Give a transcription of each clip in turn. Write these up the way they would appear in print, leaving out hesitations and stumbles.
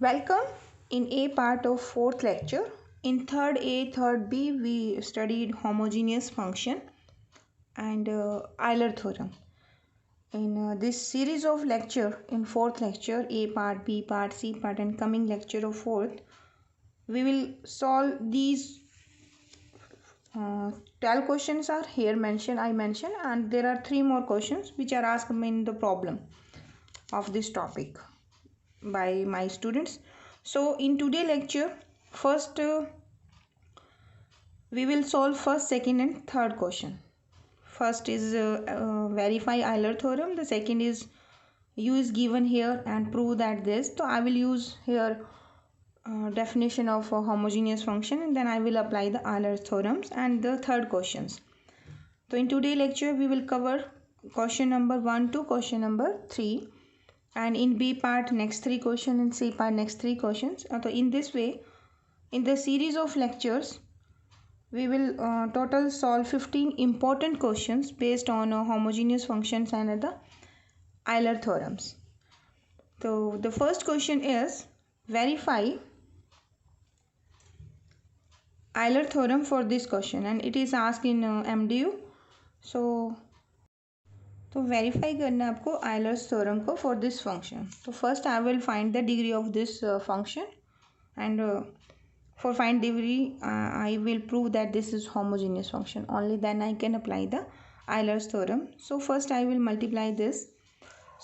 Welcome in A part of fourth lecture. In third A, third B, we studied homogeneous function and Euler theorem. In this series of lecture, in fourth lecture, A part, B part, C part and coming lecture of fourth, we will solve these 12 questions are here mentioned, I mentioned, and there are 3 more questions which are asked in the problem of this topic by my students. So in today lecture, first we will solve first, second and third question. First is verify Euler theorem. The second is U is given here and prove that this. So I will use here definition of a homogeneous function and then I will apply the Euler theorems and the third questions. So in today lecture we will cover question number 1 to question number 3. And in B part next 3 questions, in C part next 3 questions. So in this way, in the series of lectures, we will total solve 15 important questions based on homogeneous functions and the Euler theorems. So the first question is verify Euler theorem for this question and it is asked in MDU. तो verify करना है आपको Euler's theorem को for this function. तो first I will find the degree of this function and for find degree I will prove that this is homogeneous function. Only then I can apply the Euler's theorem. So first I will multiply this.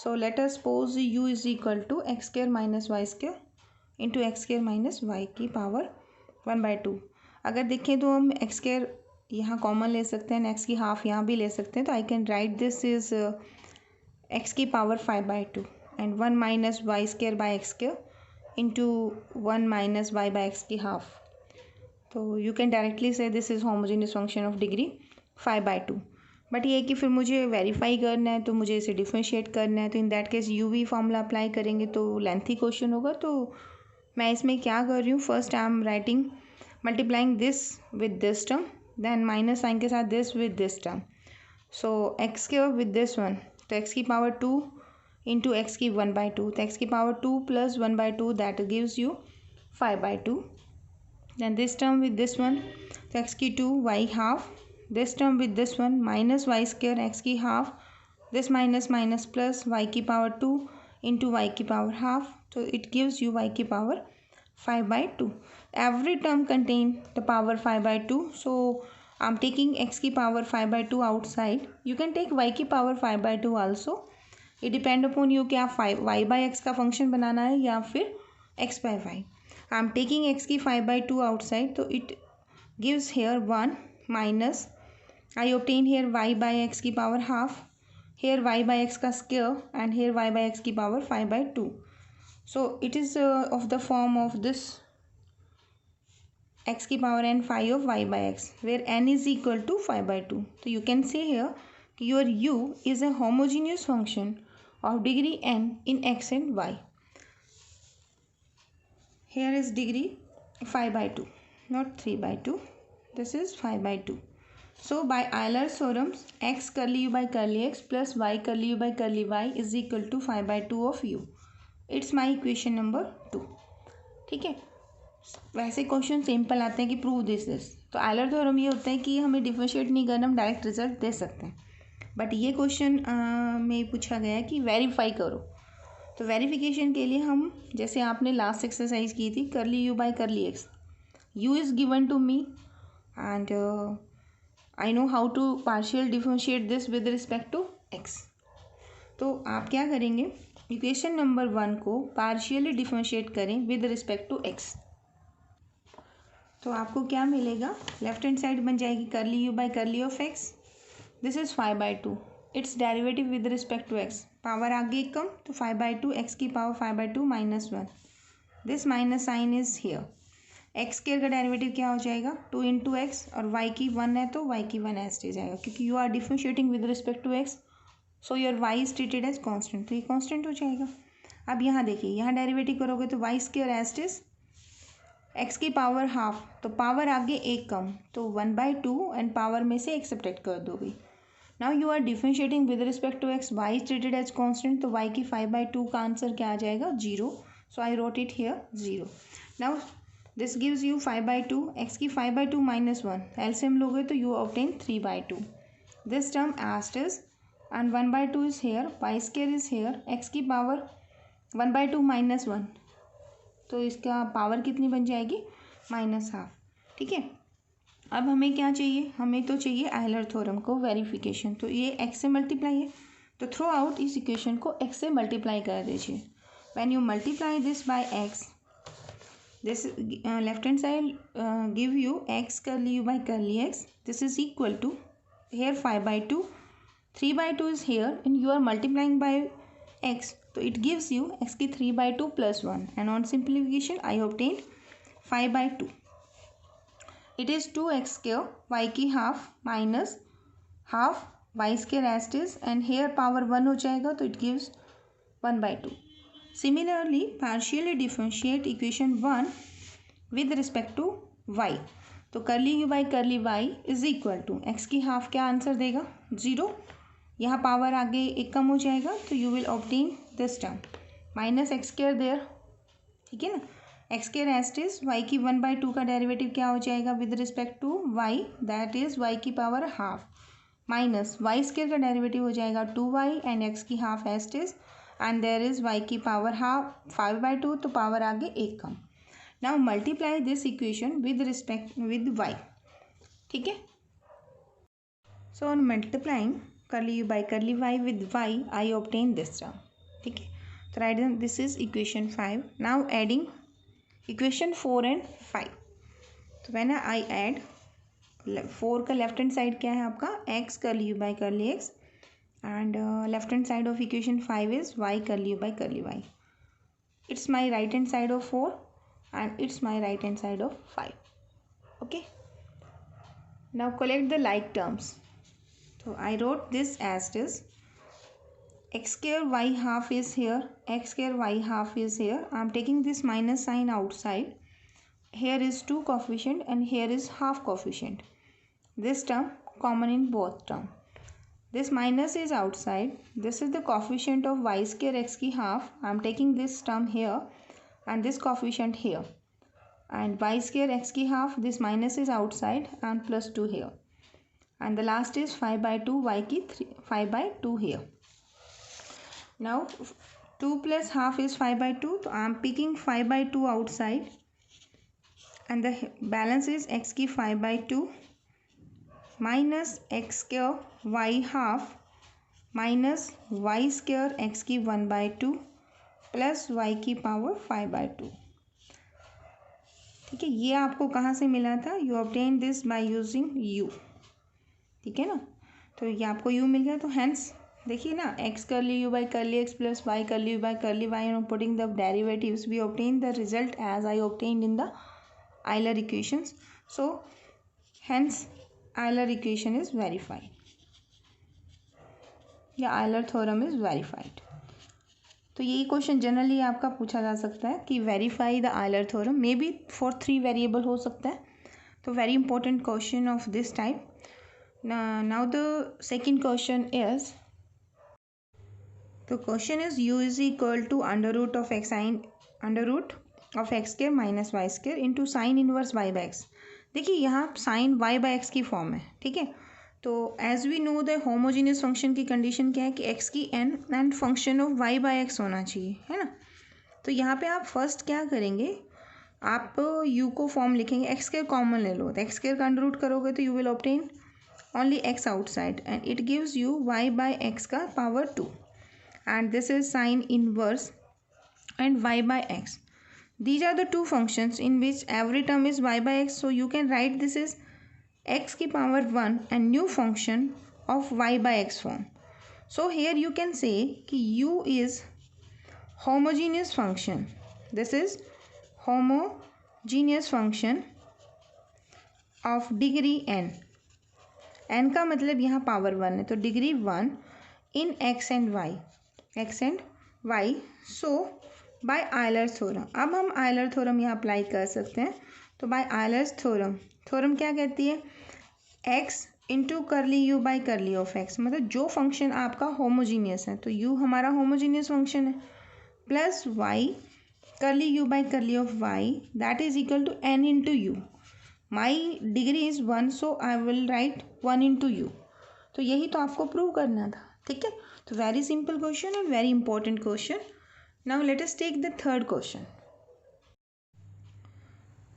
So let us suppose u is equal to x square minus Y square into x square minus y की power 1/2. अगर देखें तो हम x square यहाँ common ले सकते हैं, x की हाफ यहाँ भी ले सकते हैं. तो I can write this is x की power 5/2 and 1 minus Y square by X square into 1 minus Y by x की हाफ. तो you can directly say this is homogeneous function of degree 5/2. But ये कि फिर मुझे verify करना है तो मुझे इसे डिफ्रेंशिएट करना है. तो in that case u v formula apply करेंगे तो लेंथी क्वेश्चन होगा. तो मैं इसमें क्या कर रही हूँ, first I am writing multiplying this with this term, then minus sign के साथ this with this term. So x के विद दिस वन, तो एक्स की पावर 2 इंटू एक्स की 1/2. तो एक्स की power 2 plus 1/2 that gives you 5/2. Then this term with this one, तो x की 2 y half. This term with this one minus Y square x की half. This minus minus plus y की power 2 into y की power half. तो it gives you y की power 5/2. Every term contain the power 5/2. So I'm taking x की power 5/2 outside. You can take y की power 5/2 also. It depend upon you कि आप y by x का function बनाना है या फिर x by y. I'm taking x की 5/2 outside. तो it gives here 1 minus I obtain here y by x की power half. Here y by x का square and here y by x की power 5/2. So it is of the form of this x की power n phi of y by x where n is equal to 5/2. So you can say here your u is a homogeneous function of degree n in x and y. Here is degree 5/2, not 3/2. This is 5/2. So by Euler's theorems, x curly u by curly x plus y curly u by curly y is equal to 5/2 of u. It's my equation number 2. ठीक है. वैसे question simple आते हैं कि prove this. तो Euler theorem ये होता है कि हमें डिफरेंशिएट नहीं करना, हम डायरेक्ट रिजल्ट दे सकते हैं. बट ये क्वेश्चन में पूछा गया है कि वेरीफाई करो. तो वेरिफिकेशन के लिए हम जैसे आपने लास्ट एक्सरसाइज की थी curly u by curly x. U is given to me and I know how to partial differentiate this with respect to x. तो आप क्या करेंगे, इक्वेशन नंबर 1 को पार्शियली डिफरेंशिएट करें विद रिस्पेक्ट टू एक्स. तो आपको क्या मिलेगा, लेफ्ट हैंड साइड बन जाएगी curly u by curly of x. This is 5/2. It's derivative with respect to x. Power आगे कम तो 5/2 एक्स की power 5/2 minus 1. This minus sign is here. X square का डेरिवेटिव क्या हो जाएगा 2 इंटू एक्स और वाई की 1 है तो वाई की 1 एज जाएगा क्योंकि you are differentiating with respect to x. So your y is treated as constant. तो ये कॉन्स्टेंट हो जाएगा. अब यहाँ देखिए, यहाँ डेरिवेटिव करोगे तो y square as is x की पावर हाफ. तो पावर आगे एक कम तो 1/2 एंड पावर में से एक सब्ट्रैक्ट कर दोगे. Now you are differentiating with respect to x. Y is treated as constant तो वाई की 5/2 का आंसर क्या आ जाएगा 0. So I wrote it here 0. Now this gives you 5/2. X की 5/2 minus 1. LCM लोगे तो you obtain 3/2. This term asked is and 1/2 is here. Y square is here. X की power 1/2 minus 1. तो इसका पावर कितनी बन जाएगी? -½ ठीक है. अब हमें क्या चाहिए? हमें तो चाहिए आयलर थ्योरम को वेरिफिकेशन. तो ये x से मल्टीप्लाई है तो थ्रो आउट इस इक्वेशन को x से मल्टीप्लाई कर दीजिए. When you multiply this by x, this left hand side give you x curly u by curly x. This is equal to here 5/2, 3/2 is here and you are multiplying by x, so it gives you x की 3/2 plus 1 and on simplification I obtained 5/2. It is 2x square y की half minus half y square as it is and here power 1 हो जाएगा तो it gives 1/2. Similarly, partially differentiate equation 1 with respect to y. तो curly u by curly y is equal to x की half क्या answer देगा? 0. यहाँ power आगे एक कम हो जाएगा तो you will obtain this term minus x square there. ठीक है ना. x square as it is, y की 1/2 का डेरिवेटिव क्या हो जाएगा with respect to y, that is y की power half minus y square का डेरिवेटिव हो जाएगा 2y and x की half as it is and there is y की पावर हाफ 5/2 तो पावर आगे एक कम. Now multiply this equation with respect with y. ठीक है. So on multiplying curly u by curly y with y I obtain this term. ठीक है. तो write down this is equation 5. Now adding equation 4 and 5. तो when I add 4 का left hand side क्या है आपका? x curly u by curly x and left hand side of equation 5 is y curly u by curly y. It's my right hand side of 4 and it's my right hand side of 5. Okay. Now collect the like terms. So I wrote this as it is. X square y half is here. X square y half is here. I am taking this minus sign outside. Here is 2 coefficient and here is half coefficient. This term common in both term. This minus is outside. This is the coefficient of y square x की half. I am taking this term here and this coefficient here. And y square x की half, this minus is outside and plus 2 here. And the last is 5/2 y की 5/2 here. Now 2 plus half is 5/2. So I am picking 5/2 outside. And the balance is x की 5/2 minus x square y half minus y square x की 1/2 plus y की power 5/2. ठीक है. ये आपको कहाँ से मिला था? You obtain this by using u. ठीक है ना. तो ये आपको u मिल गया. तो हैंस देखिए ना, x curly u by curly x plus y curly u by curly y and putting the derivatives we obtain the result as I obtained in the Euler equations. So hence Euler equation is verified. या Euler theorem is verified. तो यही question generally आपका पूछा जा सकता है कि verify the Euler theorem. May be for 3 variable हो सकता है. तो very important question of this type. Now the second question is, the question is u is equal to under root of x square minus Y square into sine inverse y by x. देखिए यहाँ sine y by x की form है. ठीक है. तो as we know the homogeneous function की condition क्या है कि x की n and function of y by x होना चाहिए, है ना. तो यहाँ पे आप फर्स्ट क्या करेंगे, आप u को फॉर्म लिखेंगे. x स्क्वायर कॉमन ले लो तो x स्क्वायर का अंडर रूट करोगे तो you will obtain only x outside and it gives you y by X का power 2 and this is sine inverse and y by x. These are the two functions in which every term is y by x. So you can write this is x की power 1 and new function of y by x form. So here you can say कि u is homogeneous function. This is homogeneous function of degree n. n का मतलब यहाँ power 1 है तो degree 1 in x and y. So by Euler theorem. अब हम Euler theorem यहाँ apply कर सकते हैं. तो बाय आयलर थ्योरम क्या कहती है? x इंटू करली u by curly of x. मतलब जो फंक्शन आपका होमोजीनियस है तो u हमारा होमोजीनियस फंक्शन है plus y curly u by curly of y that is equal to n into u. My degree is 1 so I will write 1 into u. तो यही तो आपको प्रूव करना था, ठीक है. तो very simple question and very important question. Now let us take the third question.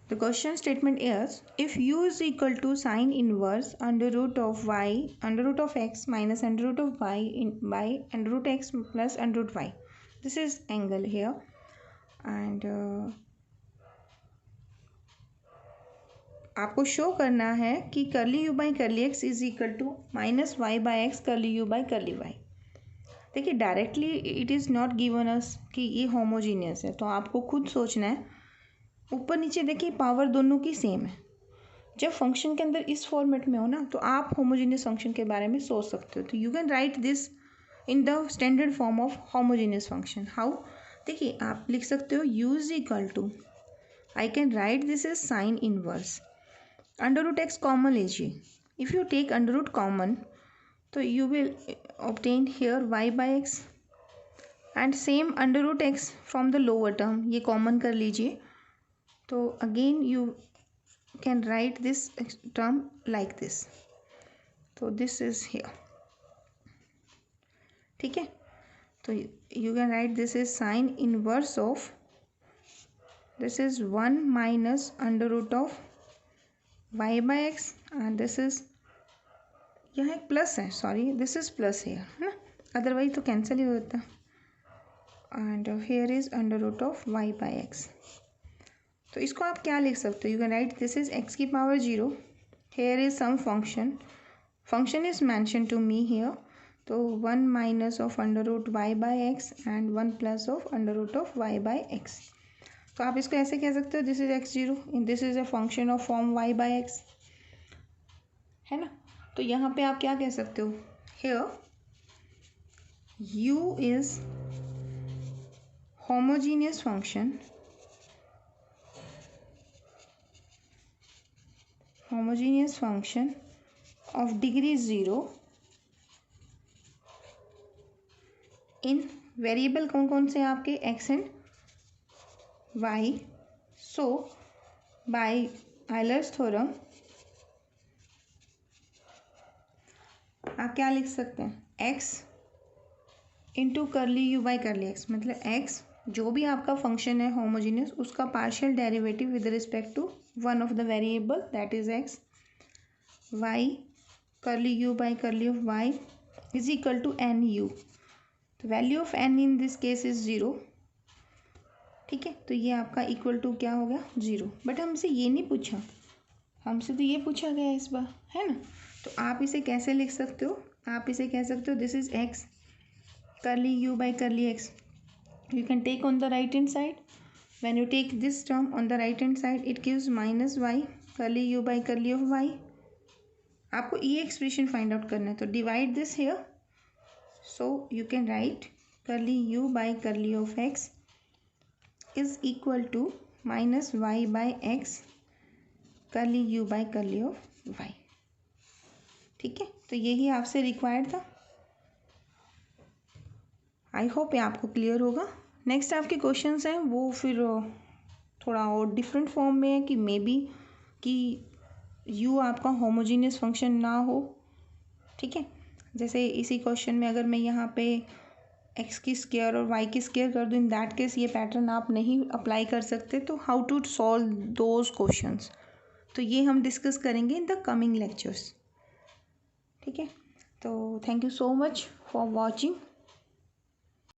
The question statement is if u is equal to sine inverse under root of y under root of x minus under root of y by under root x plus under root y. This is angle here and आपको show करना है कि curly you by curly X is equal to minus Y by X curly you by curly Y. देखिए directly it is not given us कि ये homogeneous है, तो आपको खुद सोचना है. ऊपर नीचे देखिए पावर दोनों की सेम है. जब फंक्शन के अंदर इस फॉर्मेट में हो ना तो आप होमोजीनियस फंक्शन के बारे में सोच सकते हो. तो you can write this in the standard form of homogeneous function. How? देखिए आप लिख सकते हो u is equal to, I can write this is sine inverse. Under root X common लीजिए. If you take under root common तो you will obtain here y by x and same under root X from the lower term ये common कर लीजिए. तो again you can write this term like this. तो this is here, ठीक है. तो you can write this is sine inverse of this is 1 minus under root of y by x and this is, यहाँ एक plus है, sorry this is plus है ना, otherwise तो कैंसिल ही होता है. And here is under root of y by x. तो इसको आप क्या लिख सकते हो? You can write this is x की power 0. Here is some function is mention to me here. तो 1 minus of under root y by x and 1 plus of under root of y by x. तो आप इसको ऐसे कह सकते हो this is x0 in this is a function of form y by x, है ना. तो यहाँ पे आप क्या कह सकते हो? Here u is homogeneous function of degree 0 in variable कौन कौन से आपके x and y. So by Euler's theorem आप क्या लिख सकते हैं? x into curly you by curly x, मतलब x जो भी आपका फंक्शन है होमोजीनियस उसका partial derivative with respect to one of the variable that is x. y curly you by curly of y is equal to n you. तो value of n in this case is 0, ठीक है. तो ये आपका equal to क्या हो गया? 0. But हमसे ये नहीं पूछा, हमसे तो ये पूछा गया इस बार, है ना. तो आप इसे कैसे लिख सकते हो? आप इसे कह सकते हो this is x curly you by curly x. You can take on the right hand side. When you take this term on the right hand side, it gives minus y curly u by curly of y. आपको ये expression find out करना है तो divide this here. So you can write curly u by curly of x is equal to minus y by x curly u by curly of y. ठीक है, तो यही आपसे रिक्वायर्ड था. आई होप ये आपको क्लियर होगा. नेक्स्ट आपके क्वेश्चंस हैं वो फिर थोड़ा और डिफरेंट फॉर्म में है कि मे बी कि u आपका होमोजीनियस फंक्शन ना हो, ठीक है. जैसे इसी क्वेश्चन में अगर मैं यहाँ पे x की स्क्वायर और y की स्क्वायर कर दूँ, इन दैट केस ये पैटर्न आप नहीं अप्लाई कर सकते. तो how to solve those questions, तो ये हम डिस्कस करेंगे इन द कमिंग लेक्चर्स, ठीक है. तो thank you so much for watching.